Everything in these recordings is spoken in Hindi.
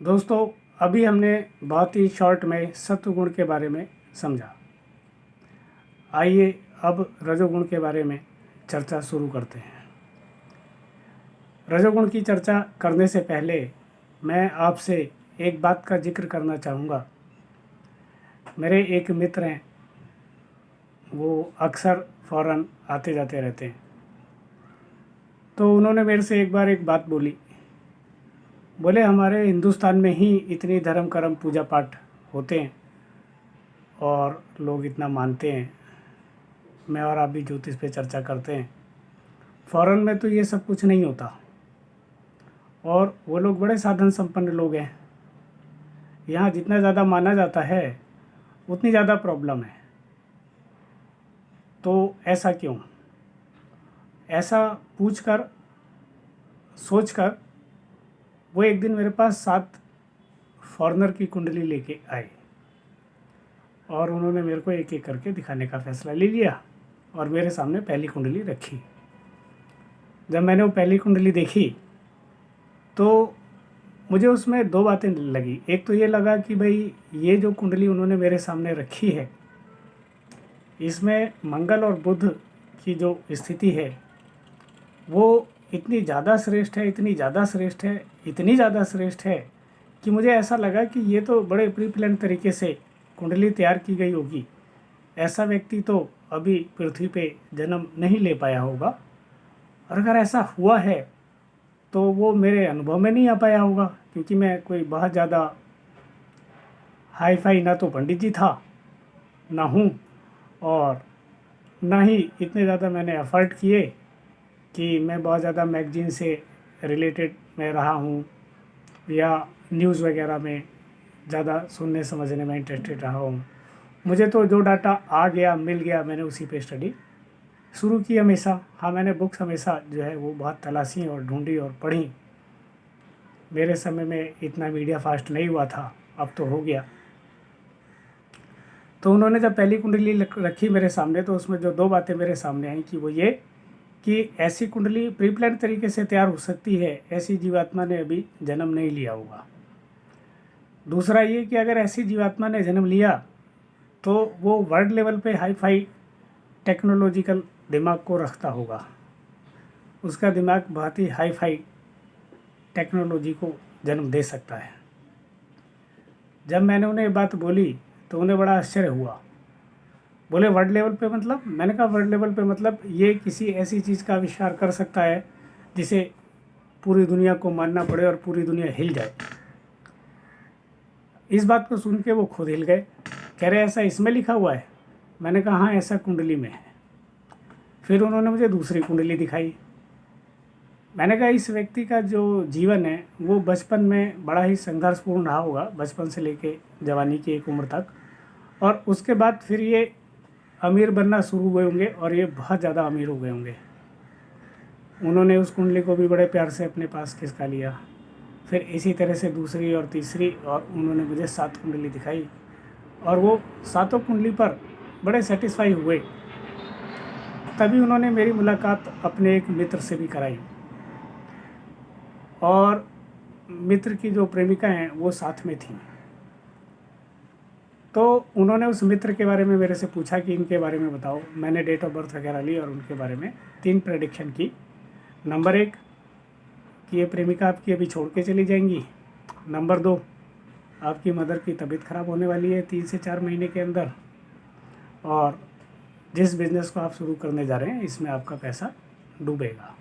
दोस्तों, अभी हमने बहुत ही शॉर्ट में सत्वगुण के बारे में समझा। आइए अब रजोगुण के बारे में चर्चा शुरू करते हैं। रजोगुण की चर्चा करने से पहले मैं आपसे एक बात का जिक्र करना चाहूँगा। मेरे एक मित्र हैं, वो अक्सर फ़ॉरेन आते जाते रहते हैं। तो उन्होंने मेरे से एक बार एक बात बोली। बोले, हमारे हिंदुस्तान में ही इतनी धर्म कर्म पूजा पाठ होते हैं और लोग इतना मानते हैं, मैं और आप भी ज्योतिष पे चर्चा करते हैं। फ़ॉरेन में तो ये सब कुछ नहीं होता और वो लोग बड़े साधन संपन्न लोग हैं। यहाँ जितना ज़्यादा माना जाता है उतनी ज़्यादा प्रॉब्लम है। तो ऐसा क्यों? ऐसा पूछकर सोचकर वो एक दिन मेरे पास 7 फॉरेनर की कुंडली लेके आए और उन्होंने मेरे को एक एक करके दिखाने का फैसला ले लिया और मेरे सामने पहली कुंडली रखी। जब मैंने वो पहली कुंडली देखी तो मुझे उसमें 2 बातें लगी। एक तो ये लगा कि भाई, ये जो कुंडली उन्होंने मेरे सामने रखी है, इसमें मंगल और बुध की जो स्थिति है वो इतनी ज़्यादा श्रेष्ठ है, इतनी ज़्यादा श्रेष्ठ है, इतनी ज़्यादा श्रेष्ठ है कि मुझे ऐसा लगा कि ये तो बड़े प्री प्लान तरीके से कुंडली तैयार की गई होगी। ऐसा व्यक्ति तो अभी पृथ्वी पे जन्म नहीं ले पाया होगा, और अगर ऐसा हुआ है तो वो मेरे अनुभव में नहीं आ पाया होगा, क्योंकि मैं कोई बहुत ज़्यादा हाई फाई ना तो पंडित जी था, ना हूँ, और ना ही इतने ज़्यादा मैंने एफर्ट किए कि मैं बहुत ज़्यादा मैगजीन से रिलेटेड मैं रहा हूँ या न्यूज़ वगैरह में ज़्यादा सुनने समझने में इंटरेस्टेड रहा हूँ। मुझे तो जो डाटा आ गया, मिल गया, मैंने उसी पे स्टडी शुरू की हमेशा। हाँ, मैंने बुक्स हमेशा जो है वो बहुत तलाशी और ढूंढी और पढ़ी। मेरे समय में इतना मीडिया फास्ट नहीं हुआ था, अब तो हो गया। तो उन्होंने जब पहली कुंडली रखी मेरे सामने तो उसमें जो 2 बातें मेरे सामने आई कि वो ये कि ऐसी कुंडली प्री प्लान तरीके से तैयार हो सकती है, ऐसी जीवात्मा ने अभी जन्म नहीं लिया होगा। दूसरा ये कि अगर ऐसी जीवात्मा ने जन्म लिया तो वो वर्ल्ड लेवल पे हाई फाई टेक्नोलॉजिकल दिमाग को रखता होगा। उसका दिमाग बहुत ही हाई फाई टेक्नोलॉजी को जन्म दे सकता है। जब मैंने उन्हें ये बात बोली तो उन्हें बड़ा आश्चर्य हुआ। बोले, वर्ल्ड लेवल पे मतलब? मैंने कहा, वर्ल्ड लेवल पे मतलब ये किसी ऐसी चीज़ का आविष्कार कर सकता है जिसे पूरी दुनिया को मानना पड़े और पूरी दुनिया हिल जाए। इस बात को सुन के वो खुद हिल गए। कह रहे, ऐसा इसमें लिखा हुआ है? मैंने कहा, हाँ, ऐसा कुंडली में है। फिर उन्होंने मुझे दूसरी कुंडली दिखाई। मैंने कहा, इस व्यक्ति का जो जीवन है वो बचपन में बड़ा ही संघर्षपूर्ण रहा होगा, बचपन से लेके जवानी की एक उम्र तक, और उसके बाद फिर ये अमीर बनना शुरू हुए होंगे और ये बहुत ज़्यादा अमीर हो गए होंगे। उन्होंने उस कुंडली को भी बड़े प्यार से अपने पास खिसका लिया। फिर इसी तरह से दूसरी और तीसरी, और उन्होंने मुझे 7 कुंडली दिखाई और वो 7 कुंडली पर बड़े सेटिस्फाई हुए। तभी उन्होंने मेरी मुलाकात अपने एक मित्र से भी कराई और मित्र की जो प्रेमिका हैं वो साथ में थी। तो उन्होंने उस मित्र के बारे में मेरे से पूछा कि इनके बारे में बताओ। मैंने डेट ऑफ बर्थ वगैरह ली और उनके बारे में 3 प्रेडिक्शन की। नंबर 1 कि ये प्रेमिका आपकी अभी छोड़ के चली जाएंगी। नंबर 2, आपकी मदर की तबीयत ख़राब होने वाली है 3 से 4 महीने के अंदर, और जिस बिज़नेस को आप शुरू करने जा रहे हैं इसमें आपका पैसा डूबेगा।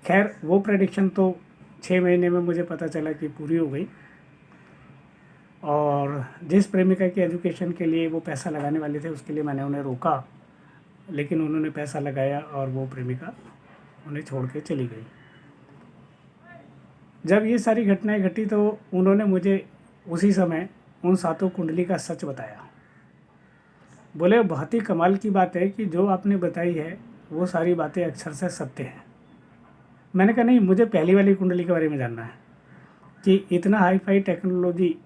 खैर, वो प्रेडिक्शन तो 6 महीने में मुझे पता चला कि पूरी हो गई, और जिस प्रेमिका की एजुकेशन के लिए वो पैसा लगाने वाले थे उसके लिए मैंने उन्हें रोका, लेकिन उन्होंने पैसा लगाया और वो प्रेमिका उन्हें छोड़ के चली गई। जब ये सारी घटनाएं घटी तो उन्होंने मुझे उसी समय उन 7 कुंडली का सच बताया। बोले, बहुत ही कमाल की बात है कि जो आपने बताई है वो सारी बातें अक्षर से सत्य हैं। मैंने कहा, नहीं, मुझे पहली वाली कुंडली के बारे में जानना है कि इतना हाई फाई टेक्नोलॉजी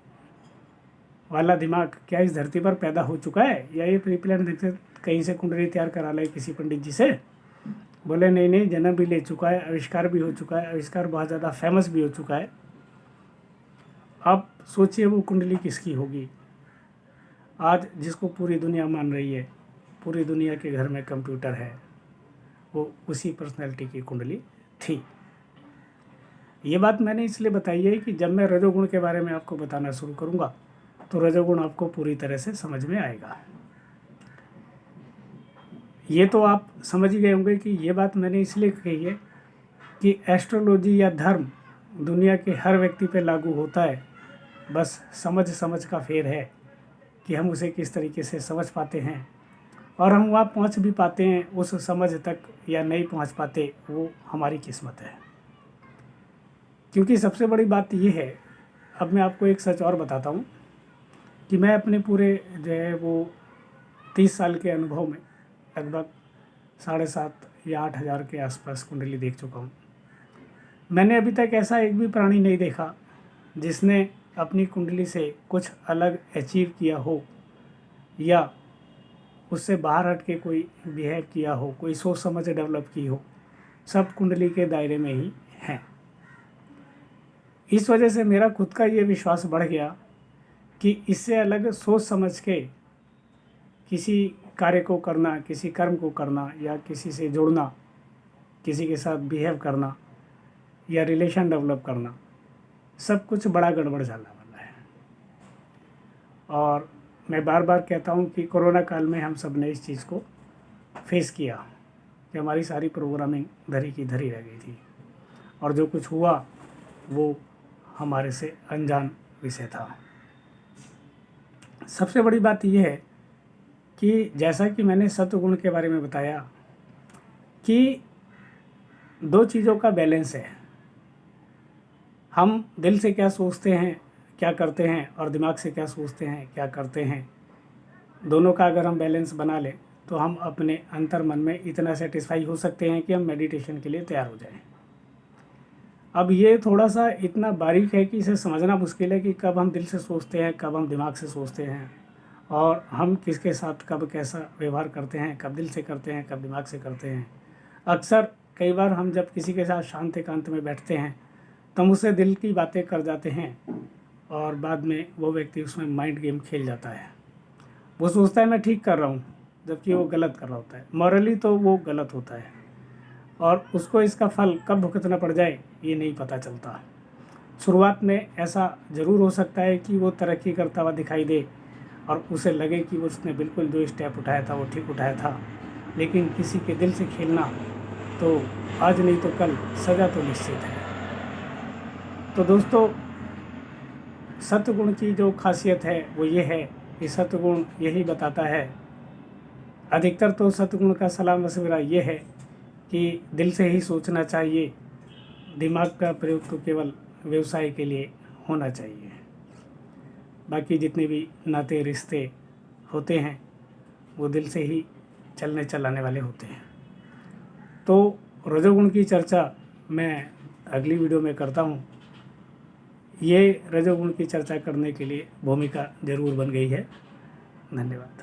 वाला दिमाग क्या इस धरती पर पैदा हो चुका है, या ये प्री प्लान से कहीं से कुंडली तैयार करा लाए किसी पंडित जी से। बोले, नहीं नहीं, जन्म भी ले चुका है, आविष्कार भी हो चुका है, आविष्कार बहुत ज़्यादा फेमस भी हो चुका है। आप सोचिए वो कुंडली किसकी होगी। आज जिसको पूरी दुनिया मान रही है, पूरी दुनिया के घर में कंप्यूटर है, वो उसी पर्सनैलिटी की कुंडली थी। ये बात मैंने इसलिए बताई है कि जब मैं रजोगुण के बारे में आपको बताना शुरू करूँगा तो रजोगुण आपको पूरी तरह से समझ में आएगा। ये तो आप समझ ही गए होंगे कि ये बात मैंने इसलिए कही है कि एस्ट्रोलॉजी या धर्म दुनिया के हर व्यक्ति पे लागू होता है, बस समझ का फेर है कि हम उसे किस तरीके से समझ पाते हैं और हम वहाँ पहुँच भी पाते हैं उस समझ तक या नहीं पहुँच पाते, वो हमारी किस्मत है। क्योंकि सबसे बड़ी बात ये है, अब मैं आपको एक सच और बताता हूँ कि मैं अपने पूरे जो है वो 30 साल के अनुभव में लगभग 7,500 या 8,000 के आसपास कुंडली देख चुका हूँ। मैंने अभी तक ऐसा एक भी प्राणी नहीं देखा जिसने अपनी कुंडली से कुछ अलग अचीव किया हो या उससे बाहर हट के कोई बिहेव किया हो, कोई सोच समझ डेवलप की हो। सब कुंडली के दायरे में ही हैं। इस वजह से मेरा खुद का ये विश्वास बढ़ गया कि इससे अलग सोच समझ के किसी कार्य को करना, किसी कर्म को करना या किसी से जुड़ना, किसी के साथ बिहेव करना या रिलेशन डेवलप करना, सब कुछ बड़ा गड़बड़ जाने वाला है। और मैं बार बार कहता हूँ कि कोरोना काल में हम सब ने इस चीज़ को फेस किया कि हमारी सारी प्रोग्रामिंग धरी की धरी रह गई थी और जो कुछ हुआ वो हमारे से अनजान विषय था। सबसे बड़ी बात यह है कि जैसा कि मैंने सत्वगुण के बारे में बताया कि दो चीज़ों का बैलेंस है। हम दिल से क्या सोचते हैं, क्या करते हैं और दिमाग से क्या सोचते हैं, क्या करते हैं, दोनों का अगर हम बैलेंस बना लें तो हम अपने अंतर मन में इतना सेटिस्फाई हो सकते हैं कि हम मेडिटेशन के लिए तैयार हो जाएं। अब ये थोड़ा सा इतना बारीक है कि इसे समझना मुश्किल है कि कब हम दिल से सोचते हैं, कब हम दिमाग से सोचते हैं और हम किसके साथ कब कैसा व्यवहार करते हैं, कब दिल से करते हैं, कब दिमाग से करते हैं। अक्सर कई बार हम जब किसी के साथ शांत एकांत में बैठते हैं तो हम उससे दिल की बातें कर जाते हैं और बाद में वो व्यक्ति उसमें माइंड गेम खेल जाता है। वो सोचता है मैं ठीक कर रहा हूँ, जबकि वो गलत कर रहा होता है। मॉरली तो वो गलत होता है और उसको इसका फल कब भुगतना पड़ जाए ये नहीं पता चलता। शुरुआत में ऐसा ज़रूर हो सकता है कि वो तरक्की करता हुआ दिखाई दे और उसे लगे कि उसने बिल्कुल जो स्टेप उठाया था वो ठीक उठाया था, लेकिन किसी के दिल से खेलना तो आज नहीं तो कल सज़ा तो निश्चित है। तो दोस्तों, सत्वगुण की जो खासियत है वो ये है कि सत्वगुण यही बताता है, अधिकतर तो सत्वगुण का सलाह मशवरा ये है कि दिल से ही सोचना चाहिए, दिमाग का प्रयोग तो केवल व्यवसाय के लिए होना चाहिए। बाकी जितने भी नाते रिश्ते होते हैं वो दिल से ही चलने चलाने वाले होते हैं। तो रजोगुण की चर्चा मैं अगली वीडियो में करता हूँ। ये रजोगुण की चर्चा करने के लिए भूमिका ज़रूर बन गई है। धन्यवाद।